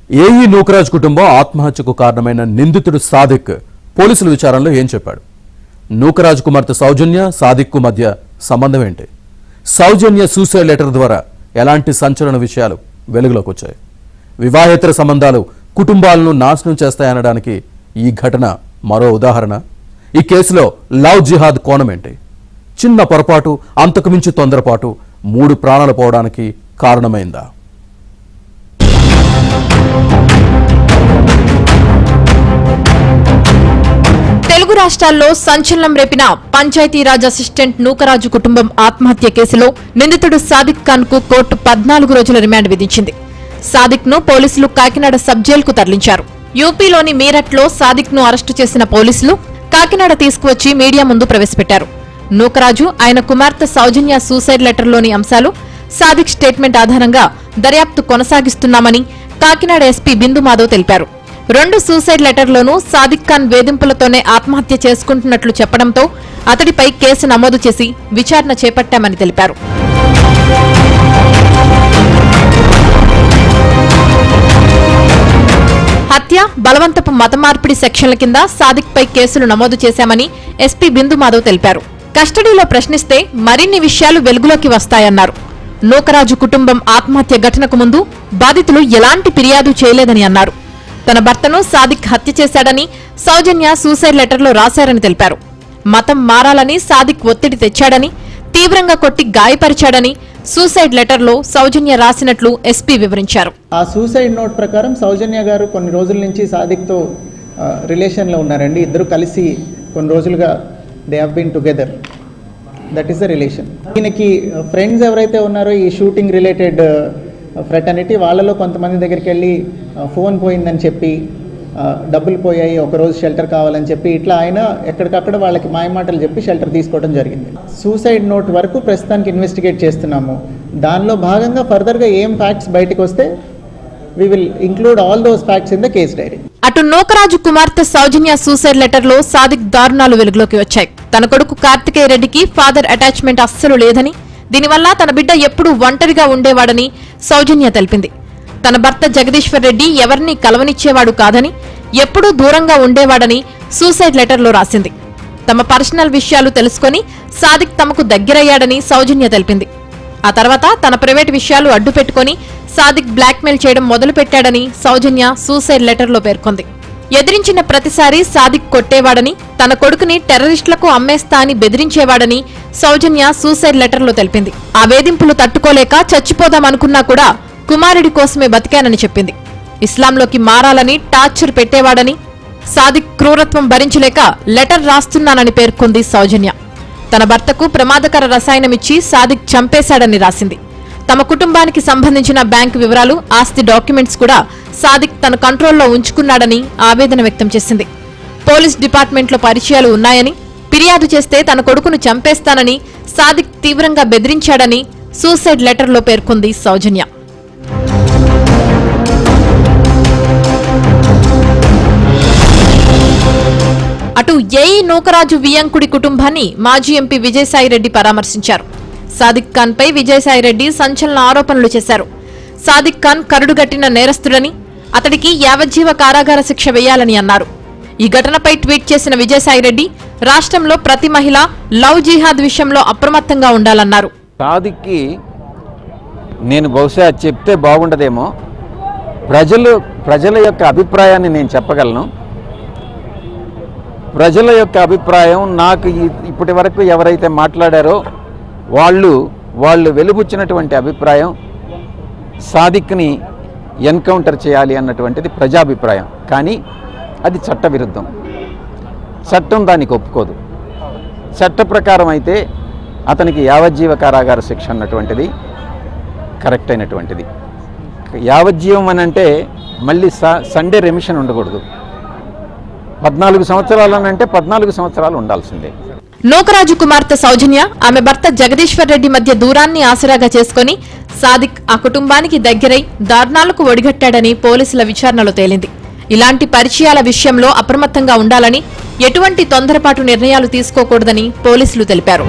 AE Nookaraj కుటుంబం ఆత్మహత్యకు కారణమైన నిందితుడు సాదిక్ పోలీసుల విచారణలో ఏం చెప్పాడు? నూకరాజ్ కుమార్తె సౌజన్య సాదిక్కు మధ్య సంబంధం ఏంటి? సౌజన్య సూసైడ్ లెటర్ ద్వారా ఎలాంటి సంచలన విషయాలు వెలుగులోకి వచ్చాయి? వివాహేతర సంబంధాలు కుటుంబాలను నాశనం చేస్తాయనడానికి ఈ ఘటన మరో ఉదాహరణ. ఈ కేసులో లవ్ జిహాద్ కోణం ఏంటి? చిన్న పొరపాటు, అంతకుమించి తొందరపాటు 3 ప్రాణాలు పోవడానికి కారణమైందా? తెలుగు రాష్ట్రాల్లో సంచలనం రేపిన పంచాయతీరాజ్ అసిస్టెంట్ నూకరాజు కుటుంబం ఆత్మహత్య కేసులో నిందితుడు సాదిక్ ఖాన్ కు కోర్టు 14 రోజుల రిమాండ్ విధించింది. సాదిక్ ను పోలీసులు కాకినాడ సబ్ జైలుకు తరలించారు. యూపీలోని మీరట్లో సాదిక్ ను అరెస్టు చేసిన పోలీసులు కాకినాడ తీసుకువచ్చి మీడియా ముందు ప్రవేశపెట్టారు. నూకరాజు, ఆయన కుమార్తె సౌజన్య సూసైడ్ లెటర్లోని అంశాలు, సాదిక్ స్టేట్మెంట్ ఆధారంగా దర్యాప్తు కొనసాగిస్తున్నామని కాకినాడ ఎస్పీ బిందు మాధవ్ తెలిపారు. 2 సూసైడ్ లెటర్లోనూ సాదిక్ ఖాన్ వేధింపులతోనే ఆత్మహత్య చేసుకుంటున్నట్లు చెప్పడంతో అతడిపై కేసు నమోదు చేసి విచారణ చేపట్టామని తెలిపారు. హత్య, బలవంతపు మత మార్పిడి సెక్షన్ల కింద సాదిక్ పై కేసులు నమోదు చేశామని ఎస్పీ బిందు మాధవ్ తెలిపారు. కస్టడీలో ప్రశ్నిస్తే మరిన్ని విషయాలు వెలుగులోకి వస్తాయన్నారు. నూకరాజు కుటుంబం ఆత్మహత్య ఘటనకు ముందు బాధితులు ఎలాంటి ఫిర్యాదు చేయలేదని అన్నారు. తన భర్తను సాదిక్ హత్య చేశాడని సౌజన్య సూసైడ్ లెటర్లో రాశారని తెలిపారు. మతం మారాలని సాదిక్ ఒత్తిడి తెచ్చాడని, తీవ్రంగా కొట్టి గాయపరిచాడని సూసైడ్ లెటర్లో సౌజన్య రాసినట్లు ఎస్పీ వివరించారు. ఆ సూసైడ్ నోట్ ప్రకారం సౌజన్య గారు కొన్ని రోజుల నుంచి సాదిక్తో రిలేషన్లో ఉన్నారండి. ఇద్దరు కలిసి కొన్ని రోజులుగా they have been together. That is the relation. ఈయనకి ఫ్రెండ్స్ ఎవరైతే ఉన్నారో ఈ షూటింగ్ రిలేటెడ్ ఫ్రెటర్నిటీ, వాళ్ళలో కొంతమంది దగ్గరికి వెళ్ళి ఫోన్ పోయిందని చెప్పి, డబ్బులు పోయాయి, ఒకరోజు షెల్టర్ కావాలని చెప్పి, ఇట్లా ఆయన ఎక్కడికక్కడ వాళ్ళకి మాయమాటలు చెప్పి షెల్టర్ తీసుకోవడం జరిగింది. సూసైడ్ నోట్ వరకు ప్రస్తుతానికి ఇన్వెస్టిగేట్ చేస్తున్నాము. దానిలో భాగంగా ఫర్దర్గా ఏం ఫ్యాక్ట్స్ బయటకు వస్తే we will include all those facts in the case diary. అటు నూకరాజు కుమార్తె సౌజన్య సూసైడ్ లెటర్లో సాదిక్ దారుణాలు వెలుగులోకి వచ్చాయి. తన కొడుకు కార్తికేయ రెడ్డికి ఫాదర్ అటాచ్మెంట్ అస్సలు లేదని, దీనివల్ల తన బిడ్డ ఎప్పుడూ ఒంటరిగా ఉండేవాడని సౌజన్య తెలిపింది. తన భర్త జగదీశ్వర్ రెడ్డి ఎవరిని కలవనిచ్చేవాడు కాదని, ఎప్పుడూ దూరంగా ఉండేవాడని సూసైడ్ లెటర్లో రాసింది. తమ పర్సనల్ విషయాలు తెలుసుకుని సాదిక్ తమకు దగ్గరయ్యాడని సౌజన్య తెలిపింది. ఆ తర్వాత తన ప్రైవేట్ విషయాలు అడ్డుపెట్టుకుని సాదిక్ బ్లాక్మెయిల్ చేయడం మొదలుపెట్టాడని సౌజన్య సూసైడ్ లెటర్లో పేర్కొంది. ఎదిరించిన ప్రతిసారి సాదిక్ కొట్టేవాడని, తన కొడుకుని టెర్రరిస్టులకు అమ్మేస్తా అని బెదిరించేవాడని సౌజన్య సూసైడ్ లెటర్లో తెలిపింది. ఆ వేధింపులు తట్టుకోలేక చచ్చిపోదామనుకున్నా కూడా కుమారుడి కోసమే బతికానని చెప్పింది. ఇస్లాంలోకి మారాలని టార్చర్ పెట్టేవాడని, సాదిక్ క్రూరత్వం భరించలేక లెటర్ రాస్తున్నానని పేర్కొంది సౌజన్య. తన భర్తకు ప్రమాదకర రసాయనమిచ్చి సాదిక్ చంపేశాడని రాసింది. తమ కుటుంబానికి సంబంధించిన బ్యాంకు వివరాలు, ఆస్తి డాక్యుమెంట్స్ కూడా సాదిక్ తన కంట్రోల్లో ఉంచుకున్నాడని ఆవేదన వ్యక్తం చేసింది. పోలీస్ డిపార్ట్మెంట్లో పరిచయాలు ఉన్నాయని, ఫిర్యాదు చేస్తే తన కొడుకును చంపేస్తానని సాదిక్ తీవ్రంగా బెదిరించాడని సూసైడ్ లెటర్లో పేర్కొంది సౌజన్య. అటు ఏఈ నూకరాజు వియంకుడి కుటుంబాన్ని మాజీ ఎంపీ విజయసాయిరెడ్డి పరామర్శించారు. సాదిక్ ఖాన్ పై విజయసాయిరెడ్డి సంచలన ఆరోపణలు చేశారు. సాదిక్ ఖాన్ కరుడుగట్టిన నేరస్తుడని, అతడికి యావజ్జీవ కారాగార శిక్ష వేయాలని అన్నారు. ఈ ఘటనపై ట్వీట్ చేసిన విజయసాయిరెడ్డి, రాష్ట్రంలో ప్రతి మహిళ లవ్ జిహాద్ విషయంలో అప్రమత్తంగా ఉండాలన్నారు. సాదిక్కి నేను బహుశా చెప్తే బాగుండదేమో, ప్రజల యొక్క అభిప్రాయాన్ని నేను చెప్పగలను. ప్రజల యొక్క అభిప్రాయం, నాకు ఇప్పటి వరకు ఎవరైతే మాట్లాడారో వాళ్ళు వెలుబుచ్చినటువంటి అభిప్రాయం సాదిక్ని ఎన్కౌంటర్ చేయాలి అన్నటువంటిది ప్రజాభిప్రాయం. కానీ అది చట్టవిరుద్ధం. చట్టం దానికి ఒప్పుకోదు. చట్ట ప్రకారం అయితే అతనికి యావజ్జీవ కారాగార శిక్ష అన్నటువంటిది కరెక్ట్ అయినటువంటిది. యావజ్జీవం అని అంటే మళ్ళీ సండే రెమిషన్ ఉండకూడదు. 14 సంవత్సరాలు అని అంటే 14 సంవత్సరాలు ఉండాల్సిందే. నూకరాజు కుమార్తె సౌజన్య, ఆమె భర్త జగదీశ్వర్ రెడ్డి మధ్య దూరాన్ని ఆసరాగా చేసుకుని సాదిక్ ఆ కుటుంబానికి దగ్గరై దారుణాలకు ఒడిగట్టాడని పోలీసుల విచారణలో తేలింది. ఇలాంటి పరిచయాల విషయంలో అప్రమత్తంగా ఉండాలని, ఎటువంటి తొందరపాటు నిర్ణయాలు తీసుకోకూడదని పోలీసులు తెలిపారు.